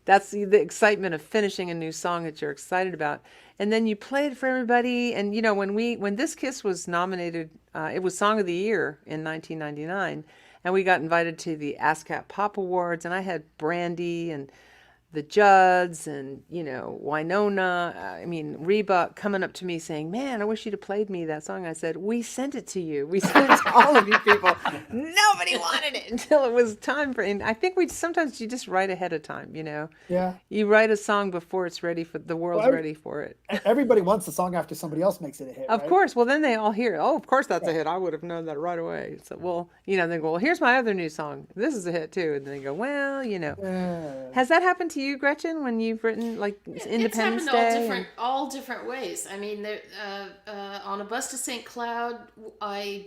that's the excitement of finishing a new song that you're excited about. And then you play it for everybody. And, when This Kiss was nominated, it was Song of the Year in 1999. And we got invited to the ASCAP Pop Awards. And I had Brandy and the Judds and, Winona, Reba coming up to me saying, man, I wish you'd have played me that song. I said, we sent it to you. We sent it to all of you people. Nobody wanted it until it was time for, and I think sometimes you just write ahead of time, Yeah. You write a song before it's ready for, the world's ready for it. Everybody wants the song after somebody else makes it a hit, Of right? course. Well, then they all hear it. Oh, of course that's a hit. I would have known that right away. So, they go, well, here's my other new song. This is a hit too. And they go, well, Yeah. Has that happened to you, Gretchen, when you've written like Independence it's Day? happened all different ways. I mean, on A Bus to St. Cloud, I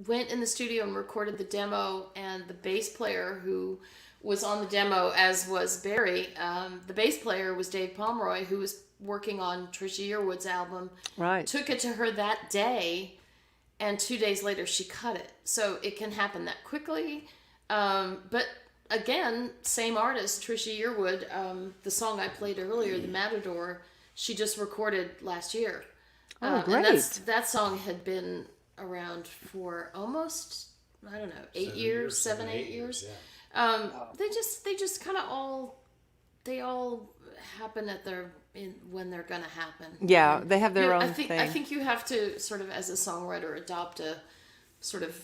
went in the studio and recorded the demo, and the bass player who was on the demo, as was Barry, the bass player was Dave Pomeroy, who was working on Trisha Yearwood's album. Right. Took it to her that day, and 2 days later she cut it. So it can happen that quickly. But again, same artist, Trisha Yearwood, the song I played earlier, The Matador, she just recorded last year. Oh, great. And that song had been around for almost, I don't know, 8 years, 7, 8 years. Yeah. They just kind of all happen when they're gonna happen. Yeah, they have their own thing. I think you have to sort of, as a songwriter, adopt a sort of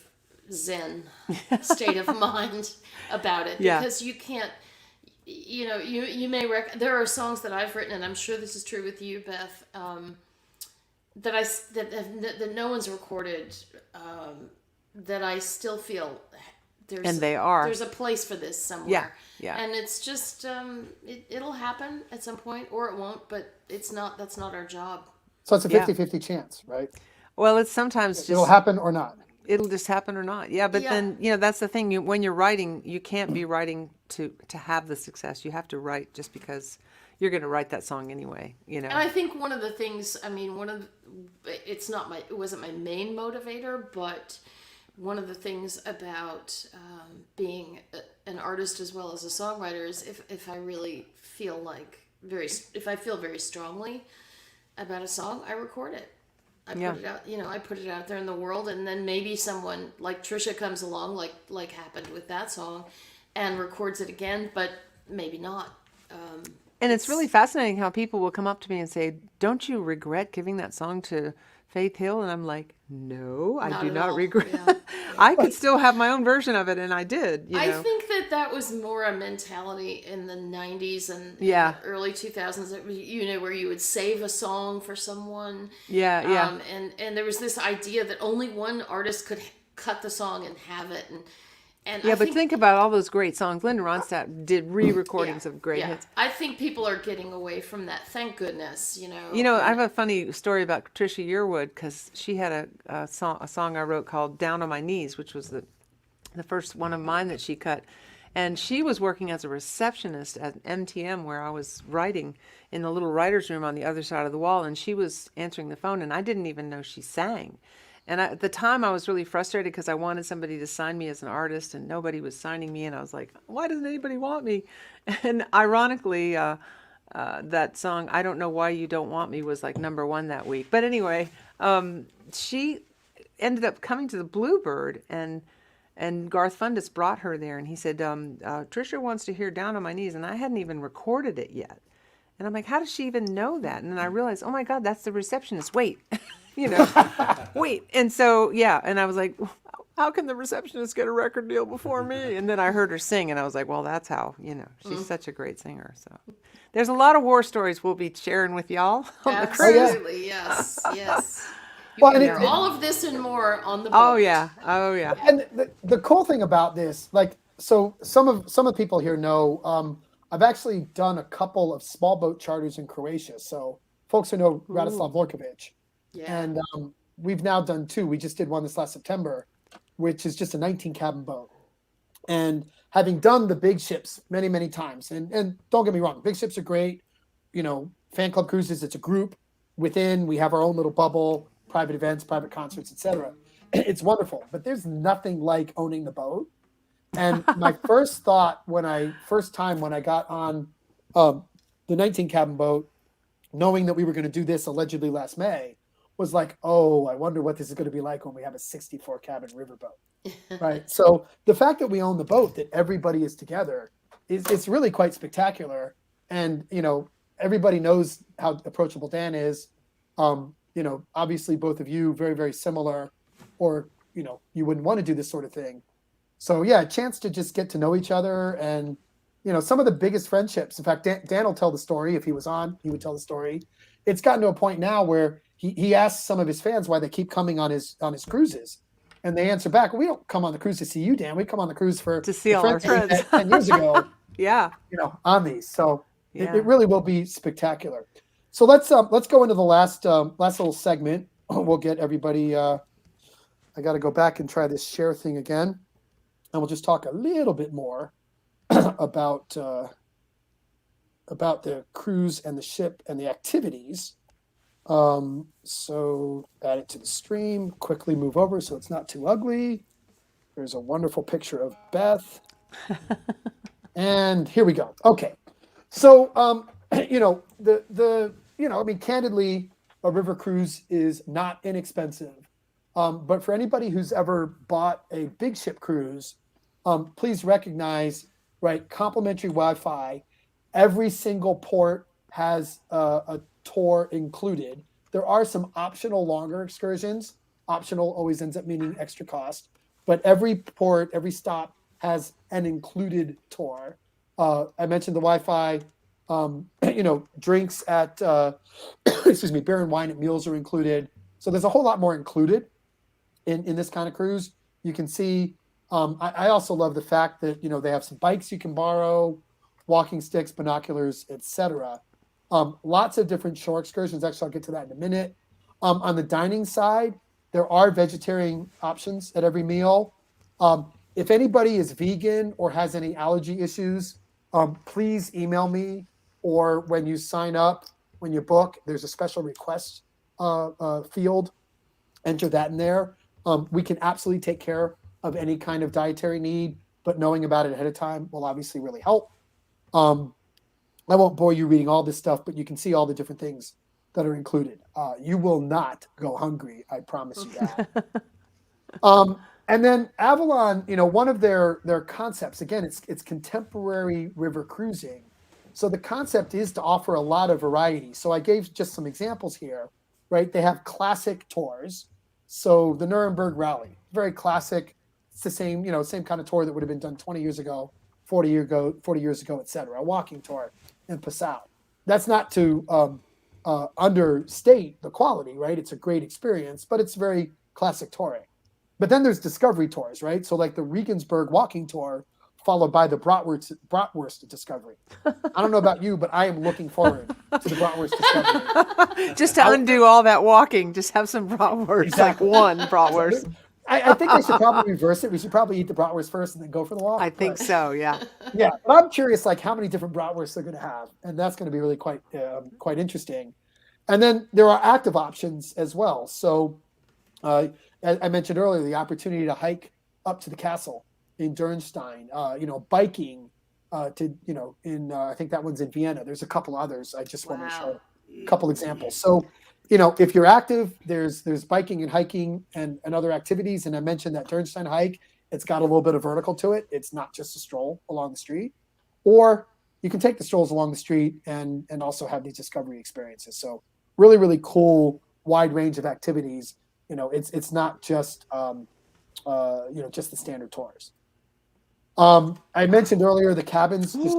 zen state of mind about it, Yeah. because you can't. You may there are songs that I've written, and I'm sure this is true with you, Beth, that no one's recorded, that I still feel And they are. there's a place for this somewhere. Yeah, yeah. And it's just it'll happen at some point, or it won't. But that's not our job. So it's a Yeah. 50-50 chance, right? Well, it's sometimes just It'll happen or not. it'll just happen or not. Yeah, but Yeah. then that's the thing. When you're writing, you can't be writing to have the success. You have to write just because you're going to write that song anyway. And I think one of the things, it wasn't my main motivator, but one of the things about being an artist as well as a songwriter is if I really feel if I feel very strongly about a song, I record it. I put it out, I put it out there in the world, and then maybe someone like Trisha comes along, like happened with that song, and records it again, but maybe not. And it's really fascinating how people will come up to me and say, "Don't you regret giving that song to Faith Hill?" And I'm like, "No, I Not do at not all, regret. yeah. I could still have my own version of it, and I did." I think that was more a mentality in the 90s and Yeah. the early 2000s, where you would save a song for someone. Yeah. And there was this idea that only one artist could cut the song and have it. And Yeah, I but think about all those great songs. Linda Ronstadt did re-recordings of great hits. I think people are getting away from that. Thank goodness, I have a funny story about Trisha Yearwood because she had a song I wrote called "Down on My Knees," which was the first one of mine that she cut. And she was working as a receptionist at MTM, where I was writing in the little writer's room on the other side of the wall. And she was answering the phone, and I didn't even know she sang. And at the time, I was really frustrated because I wanted somebody to sign me as an artist, and nobody was signing me. And I was like, why doesn't anybody want me? And ironically, that song, "I Don't Know Why You Don't Want Me," was like #1 that week. But anyway, she ended up coming to the Bluebird, and And Garth Fundis brought her there, and he said, Trisha wants to hear Down on My Knees, and I hadn't even recorded it yet. And I'm like, how does she even know that? And then I realized, oh my God, that's the receptionist. Wait, wait. And so, yeah. And I was like, how can the receptionist get a record deal before me? And then I heard her sing, and I was like, well, that's how, she's such a great singer. So there's a lot of war stories we'll be sharing with y'all on the cruise. Absolutely, yes, yes. You Well, can and hear all of this and more on the boat. Oh yeah. And the cool thing about this, like, so some of the people here know, I've actually done a couple of small boat charters in Croatia. So folks who know Radislav Vorkovic, Yeah. and we've now done 2. We just did one this last September, which is just a 19 cabin boat. And having done the big ships many, many times, and don't get me wrong, big ships are great. Fan club cruises, it's a group within, we have our own little bubble, private events, private concerts, etc. It's wonderful, but there's nothing like owning the boat. And my first thought when I got on the 19 cabin boat, knowing that we were going to do this allegedly last May, was like, oh, I wonder what this is going to be like when we have a 64 cabin riverboat, right? So the fact that we own the boat, that everybody is together, it's really quite spectacular. And everybody knows how approachable Dan is. Obviously both of you very, very similar, or you wouldn't want to do this sort of thing. So yeah, a chance to just get to know each other, and some of the biggest friendships. In fact, Dan will tell the story. If he was on, he would tell the story. It's gotten to a point now where he asks some of his fans why they keep coming on his cruises, and they answer back, well, we don't come on the cruise to see you, Dan. We come on the cruise to see all our friends. 10 years ago. Yeah. On these. So Yeah. it really will be spectacular. So let's go into the last little segment. We'll get everybody. I got to go back and try this share thing again, and we'll just talk a little bit more about the cruise and the ship and the activities. So add it to the stream. Quickly move over so it's not too ugly. There's a wonderful picture of Beth, and here we go. Okay, so candidly, a river cruise is not inexpensive. But for anybody who's ever bought a big ship cruise, please recognize, right, complimentary Wi-Fi. Every single port has a tour included. There are some optional longer excursions. Optional always ends up meaning extra cost. But every port, every stop has an included tour. I mentioned the Wi-Fi. Drinks at, beer and wine at meals are included. So there's a whole lot more included in this kind of cruise. You can see, I also love the fact that, they have some bikes you can borrow, walking sticks, binoculars, etc. Lots of different shore excursions. Actually, I'll get to that in a minute. On the dining side, there are vegetarian options at every meal. If anybody is vegan or has any allergy issues, please email me, or when you sign up, when you book, there's a special request field. Enter that in there. We can absolutely take care of any kind of dietary need, but knowing about it ahead of time will obviously really help. I won't bore you reading all this stuff, but you can see all the different things that are included. You will not go hungry, I promise you that. And then Avalon, one of their concepts, again, it's contemporary river cruising. So the concept is to offer a lot of variety. So I gave just some examples here, right? They have classic tours. So the Nuremberg Rally, very classic. It's the same, same kind of tour that would have been done 20 years ago, 40 years ago, et cetera. A walking tour in Passau. That's not to understate the quality, right? It's a great experience, but it's very classic touring. But then there's discovery tours, right? So like the Regensburg walking tour, followed by the bratwurst discovery. I don't know about you, but I am looking forward to the bratwurst discovery. Just to undo all that walking, just have some bratwurst, Exactly. like one bratwurst. I think we should probably reverse it. We should probably eat the bratwurst first and then go for the walk. I think so, yeah. Yeah, but I'm curious, like how many different bratwursts they're going to have, and that's going to be really quite interesting. And then there are active options as well. So as I mentioned earlier, the opportunity to hike up to the castle in Dürnstein, biking I think that one's in Vienna. There's a couple others. I just want to show a couple examples. So, if you're active, there's biking and hiking and other activities. And I mentioned that Dürnstein hike It's got a little bit of vertical to it. It's not just a stroll along the street. Or you can take the strolls along the street and also have these discovery experiences. So really, really cool, wide range of activities. It's not just just the standard tours. I mentioned earlier the cabins, just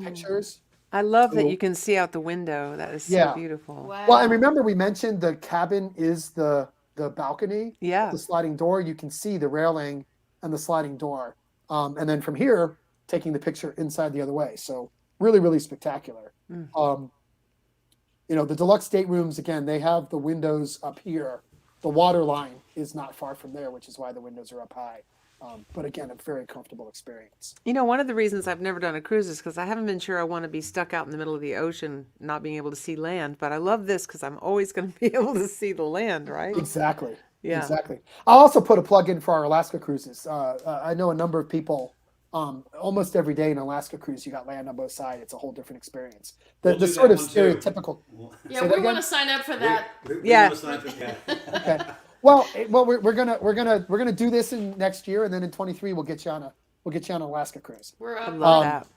pictures. I love that you can see out the window. That is so beautiful. Wow. Well, and remember we mentioned the cabin is the balcony, Yeah. the sliding door. You can see the railing and the sliding door. And then from here, taking the picture inside the other way. So really, really spectacular. The deluxe staterooms, again, they have the windows up here. The water line is not far from there, which is why the windows are up high. But again, a very comfortable experience. One of the reasons I've never done a cruise is because I haven't been sure I want to be stuck out in the middle of the ocean, not being able to see land. But I love this because I'm always going to be able to see the land, right? Exactly. Yeah. Exactly. I'll also put a plug in for our Alaska cruises. I know a number of people, almost every day in an Alaska cruise, you got land on both sides. It's a whole different experience. We'll The do sort that of one too. stereotypical. Yeah, Say we that want again? to sign up for that. We Yeah. wanna sign for that. Okay. Well, we're gonna do this in next year, and then in 23 we'll get you on an Alaska cruise. We're I up, love that.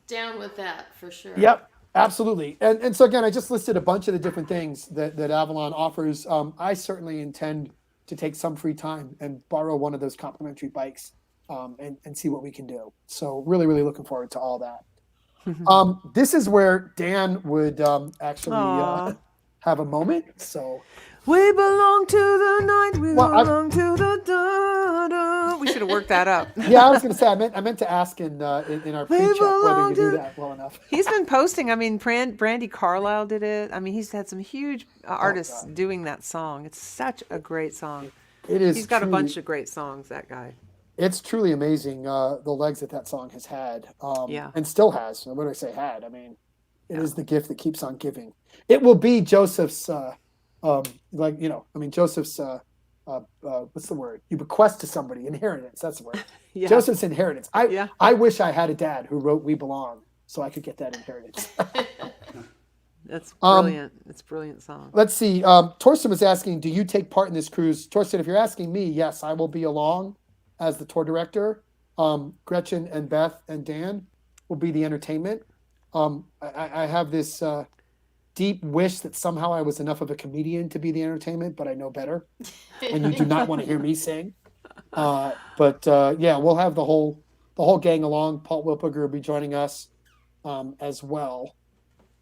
down with that for sure. Yep, absolutely. And so again, I just listed a bunch of the different things that Avalon offers. I certainly intend to take some free time and borrow one of those complimentary bikes and see what we can do. So really, really looking forward to all that. This is where Dan would actually Aw. have a moment. So We belong to the night. We Well, I- belong to the da-da. We should have worked that up. yeah, I was going to say I meant to ask in our pre-check whether belong you do to- that well enough. He's been posting. I mean, Brandy Carlisle did it. I mean, he's had some huge artists God. doing that song. It's such a great song. It is. He's got a truly- bunch of great songs, that guy. It's truly amazing the legs that song has had, Yeah. and still has. What do I say had? I mean, it is the gift that keeps on giving. It will be Joseph's, Joseph's, what's the word? You bequest to somebody, inheritance. That's the word. Yeah. Joseph's inheritance. Yeah. I wish I had a dad who wrote "We Belong" so I could get that inheritance. That's brilliant. It's a brilliant song. Let's see. Torsten was asking, do you take part in this cruise? Torsten, if you're asking me, yes, I will be along as the tour director. Gretchen and Beth and Dan will be the entertainment. I have this deep wish that somehow I was enough of a comedian to be the entertainment, but I know better. And you do not want to hear me sing. We'll have the whole gang along. Paul Wilpiger will be joining us as well.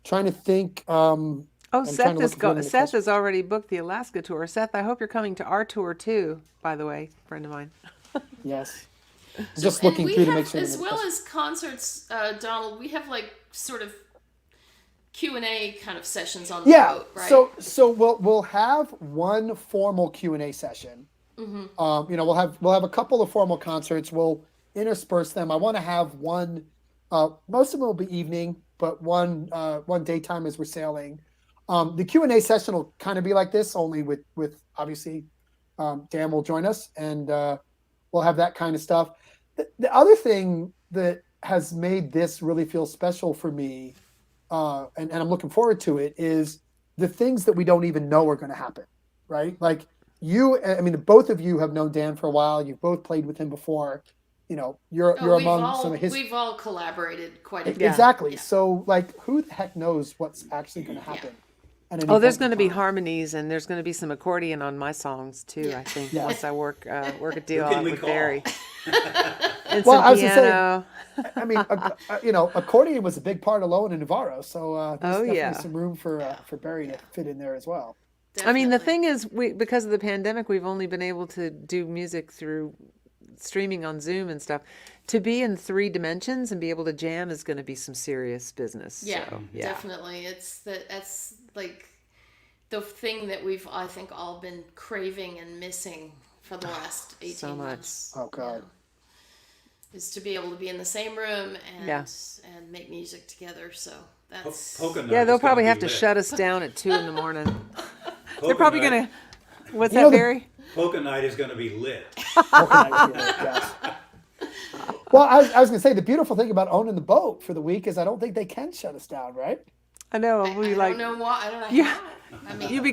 Trying to think. I'm trying Seth to look is at the end of the Seth question. has already booked the Alaska tour. Seth, I hope you're coming to our tour too. By the way, friend of mine. Yes. Just And looking we through to have, make sure. as well as concerts, Donald, we have like sort of Q&A kind of sessions on the boat, right? So we'll have one formal Q&A session. We'll have a couple of formal concerts. We'll intersperse them. I want to have one. Most of them will be evening, but one daytime as we're sailing. The Q&A session will kind of be like this, only with obviously Dan will join us, and we'll have that kind of stuff. The other thing that has made this really feel special for me, and I'm looking forward to it, is the things that we don't even know are going to happen, right? Like both of you have known Dan for a while. You've both played with him before. You're among some of his. We've all collaborated quite a bit. Exactly. Yeah. So, like, who the heck knows what's actually going to happen? at any Oh, there's point going to in be time. harmonies, and there's going to be some accordion on my songs too. Yeah. I think Yeah. once I work a deal Who can out we with call? Barry. And Well, some I was gonna say, piano. I mean, accordion was a big part of Lowen and Navarro, so there's Oh, definitely yeah. some room for Barry to fit in there as well. I mean, the Definitely. thing is, because of the pandemic, we've only been able to do music through streaming on Zoom and stuff. To be in 3 dimensions and be able to jam is going to be some serious business. Yeah, So, definitely. That's like the thing that we've, I think, all been craving and missing for the last 18 So much. months. Oh, God. Is to be able to be in the same room and Yeah. and make music together. So that's Polka night Yeah, is they'll gonna probably be have to lit. shut us down at 2 in the morning. They're Polka probably night- going to. What's You that, know the- Barry? Polka night is going to be lit. Yes. Well, I was going to say the beautiful thing about owning the boat for the week is I don't think they can shut us down, right? I know. I We like don't know why. I don't know Yeah. how. I mean, you'll be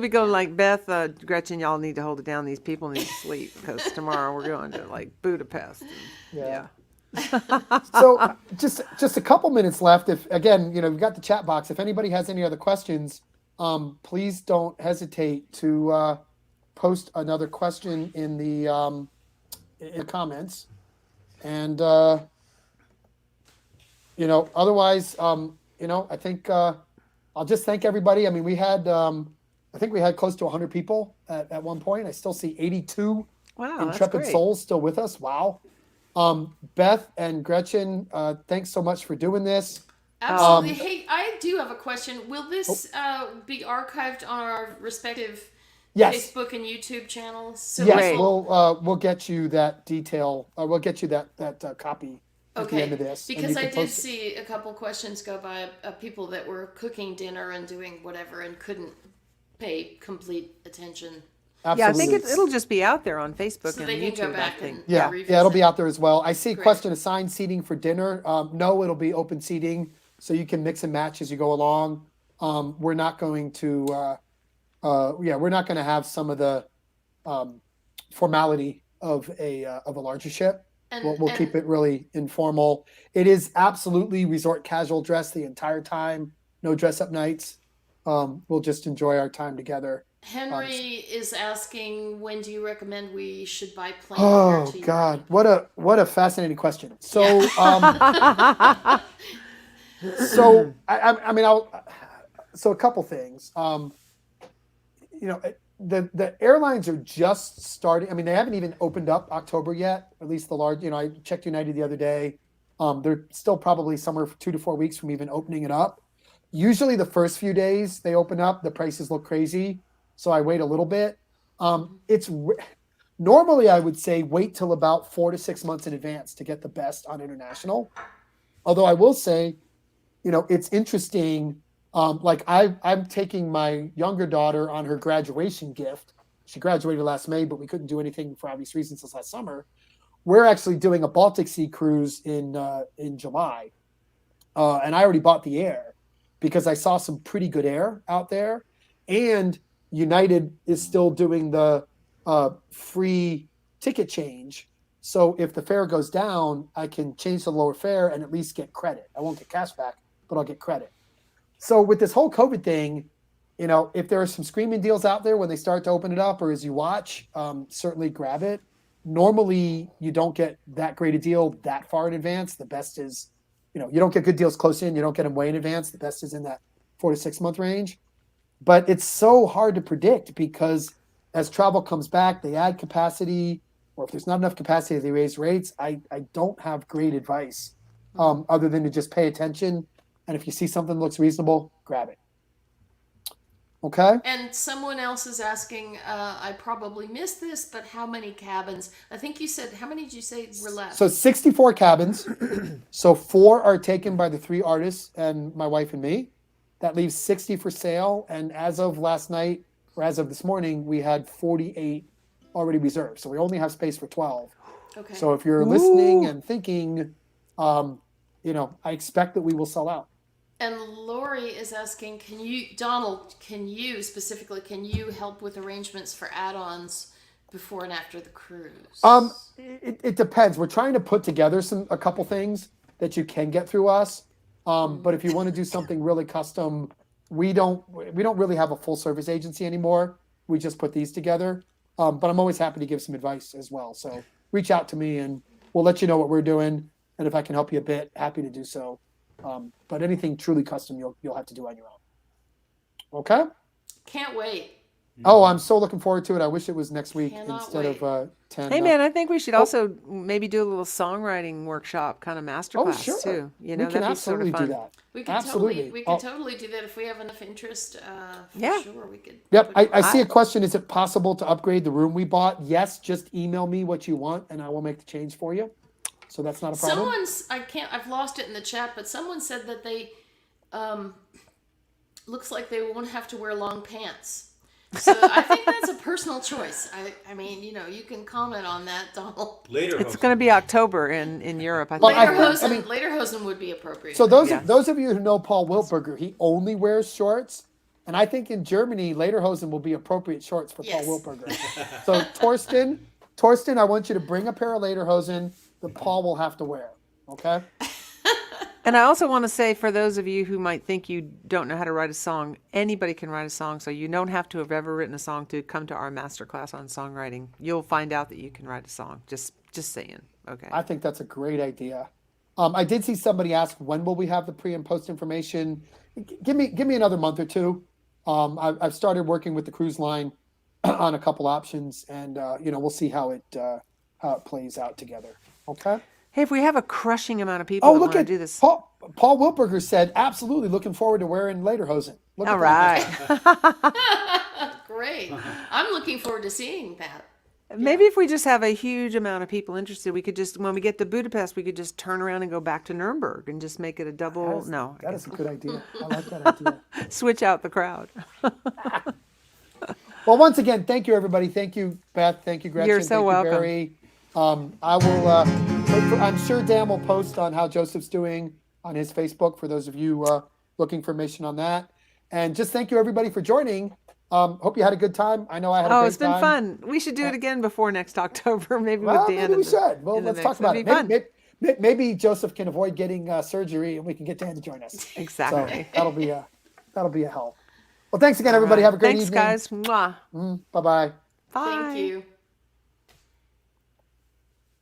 going like Beth, Gretchen. Y'all need to hold it down. These people need to sleep because tomorrow we're going to like Budapest. And, Yeah. yeah. So just a couple minutes left. If again, we've got the chat box. If anybody has any other questions, please don't hesitate to post another question in the comments. And otherwise, I think I'll just thank everybody. I mean, I think we had close to 100 people at one point. I still see 82 Wow, that's intrepid great. souls still with us. Wow. Beth and Gretchen, thanks so much for doing this. absolutely. Hey, I do have a question. Will this be archived on our respective Yes. Facebook and YouTube channels? So Yes, Great. we'll get you that detail. We'll get you that copy at the end of this. and Because you I can did post it. see a couple questions go by of people that were cooking dinner and doing whatever and couldn't pay complete attention. Yeah, I think Absolutely. it'll just be out there on Facebook So and they can YouTube. go back I think. and Yeah, revisit. it'll be out there as well. I see Great. question assigned seating for dinner. No, it'll be open seating, so you can mix and match as you go along. We're not going to, we're not going to have some of the formality of a larger ship. And, We'll and keep it really informal. It is absolutely resort casual dress the entire time. No dress up nights. We'll just enjoy our time together. Henry is asking, when do you recommend we should buy plane Oh fare to God, Europe? what a fascinating question. So, so I mean, so a couple things. The airlines are just starting. I mean, they haven't even opened up October yet. At least the large. I checked United the other day. They're still probably somewhere 2 to 4 weeks from even opening it up. Usually, the first few days they open up, the prices look crazy. So I wait a little bit. Normally I would say wait till about 4 to 6 months in advance to get the best on international. Although I will say, it's interesting. Like I'm taking my younger daughter on her graduation gift. She graduated last May, but we couldn't do anything for obvious reasons this last summer. We're actually doing a Baltic Sea cruise in July, and I already bought the air because I saw some pretty good air out there, and United is still doing the free ticket change. So if the fare goes down, I can change the lower fare and at least get credit. I won't get cash back, but I'll get credit. So with this whole COVID thing, if there are some screaming deals out there when they start to open it up or as you watch, certainly grab it. Normally, you don't get that great a deal that far in advance. The best is, you don't get good deals close in. You don't get them way in advance. The best is in that 4 to 6 month range. But it's so hard to predict because as travel comes back, they add capacity, or if there's not enough capacity, they raise rates. I don't have great advice other than to just pay attention. And if you see something that looks reasonable, grab it. Okay? And someone else is asking, I probably missed this, but how many cabins? I think you said, how many did you say were left? So 64 cabins. So 4 are taken by the 3 artists and my wife and me. That leaves 60 for sale. And as of last night, or as of this morning, we had 48 already reserved. So we only have space for 12. Okay. So if you're listening and thinking, I expect that we will sell out. And Lori is asking, Donald, can you help with arrangements for add-ons before and after the cruise? It depends. We're trying to put together a couple things that you can get through us. But if you want to do something really custom, we don't really have a full service agency anymore. We just put these together. But I'm always happy to give some advice as well. So reach out to me and we'll let you know what we're doing. And if I can help you a bit, happy to do so. But anything truly custom, you'll have to do on your own. Okay? Can't wait. Oh, I'm so looking forward to it. I wish it was next week Cannot instead wait. of 10. Hey man, I think we should also maybe do a little songwriting workshop, kind of masterclass sure. too. We can that'd be sort absolutely of fun. do that. We could Absolutely. totally do that if we have enough interest. Yeah. Sure, we could. Yep. put it I on. see a question. Is it possible to upgrade the room we bought? Yes. Just email me what you want and I will make the change for you. So that's not a problem. I've lost it in the chat, but someone said that they, looks like they won't have to wear long pants. So I think that's a personal choice. I mean, you can comment on that, Donald. Later, It's going to be October in Europe. I Well, think. Lederhosen would be appropriate. So Yes. those of you who know Paul Wiltberger, he only wears shorts, and I think in Germany, lederhosen will be appropriate shorts for Yes. Paul Wiltberger. So Torsten, I want you to bring a pair of lederhosen that Paul will have to wear. Okay. And I also want to say, for those of you who might think you don't know how to write a song, anybody can write a song. So you don't have to have ever written a song to come to our masterclass on songwriting. You'll find out that you can write a song. Just saying. Okay. I think that's a great idea. I did see somebody ask, when will we have the pre and post information? Give me another month or two. I've started working with the cruise line on a couple options, and we'll see how it plays out together. Okay. Hey, if we have a crushing amount of people Oh, that look want to at do this. Paul Wiltberger said, absolutely looking forward to wearing lederhosen. Look All at that. right. Great. I'm looking forward to seeing that. Maybe if we just have a huge amount of people interested, we could just, when we get to Budapest, we could just turn around and go back to Nuremberg and just make it a double. That is a good idea. I like that idea. Switch out the crowd. Well, once again, thank you, everybody. Thank you, Beth. Thank you, Gretchen. You're so Thank welcome. you, Barry. I will. I'm sure Dan will post on how Joseph's doing on his Facebook for those of you looking for information on that. And just thank you, everybody, for joining. Hope you had a good time. I know I had a great time. Oh, it's been fun. We should do it again before next October, maybe Well, with Dan. maybe we should. Well, let's talk about it. That'd be fun. Maybe Joseph can avoid getting surgery, and we can get Dan to join us. Exactly. So that'll be a help. Well, thanks again, everybody. Have a great Thanks, evening. guys. Mwah. Bye-bye. Bye. Thank you.